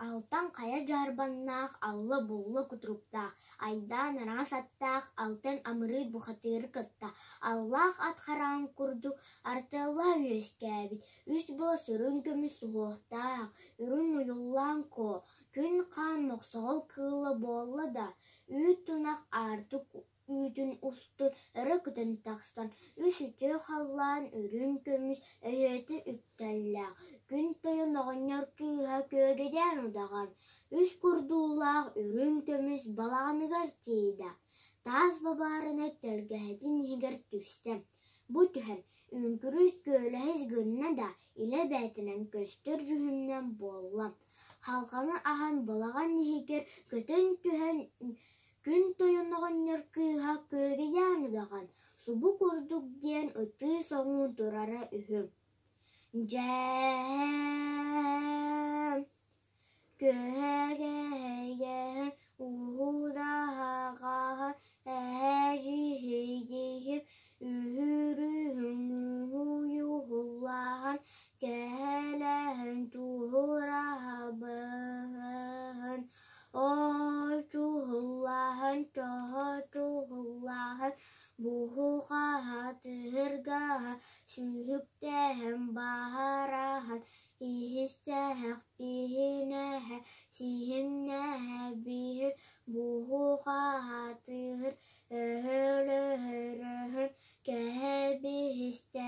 Алтан қая жарбаннақ, аллы боллы күтруптақ, айдан араңа саттақ, алтын амырыд бұхатыры кытта. Аллах атқаран күрдік, артылла өскәбіт, үш бұл сүрін көмі суықтақ, үрін ұйыллан ко, күн қан мұқсағыл кылы болы да, үйт тұнақ артық үйтін ұстын, ұры күтін тақстан, үш үті қаллан үрін көміс, өйеті үптәлләқ, күн тойын оғынер күйға көгеден ұдаған, үш күрдулақ үрін көміс балағанығар тейді. Таз бабарына тәлгәһетін егер түстем. Бұ түхін, үнкүріс көләхіз гынна да, иле бәтінен көстір жүхімнен боллам. Халқаны ахан балаған егер көтін түхін күн тойынығынер күйға көгеден ұдаған, субу күрдік ден ұты соңын тұрары үхім. Жәм көгеген ұғудағаған әжігейім үрігім ұйығылаған кәлән тұғырабын Очуғылаған, чоғылаған, бұғыға атырға, сүйіктен бараған, ихістәқ бейінәхә, сиімнәхә бейін, бұғыға атыр, өлірін, кәбістәқ,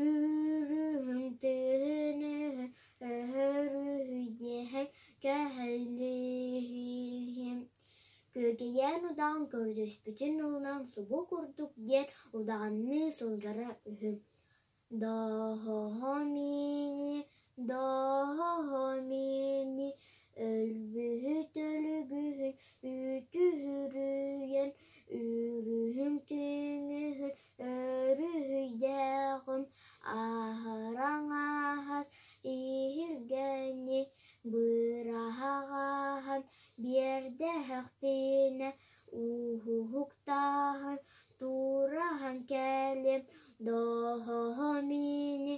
үрін түйінін, өрүйден, кәлдейім. Көгейен ұдаған көрдіс бүтін ұлынан сұбы күрдік ден ұдағанны сылжары үхім. Дағамені, өлбүхіт өлігін, үтүрүйен, үрігін тіңігін, өрүйдәғын, ахыран ахас, иргәне, бұрағаған, бердәқ бейіне, ұхуқтағын, тұраған кәлем, дағамені,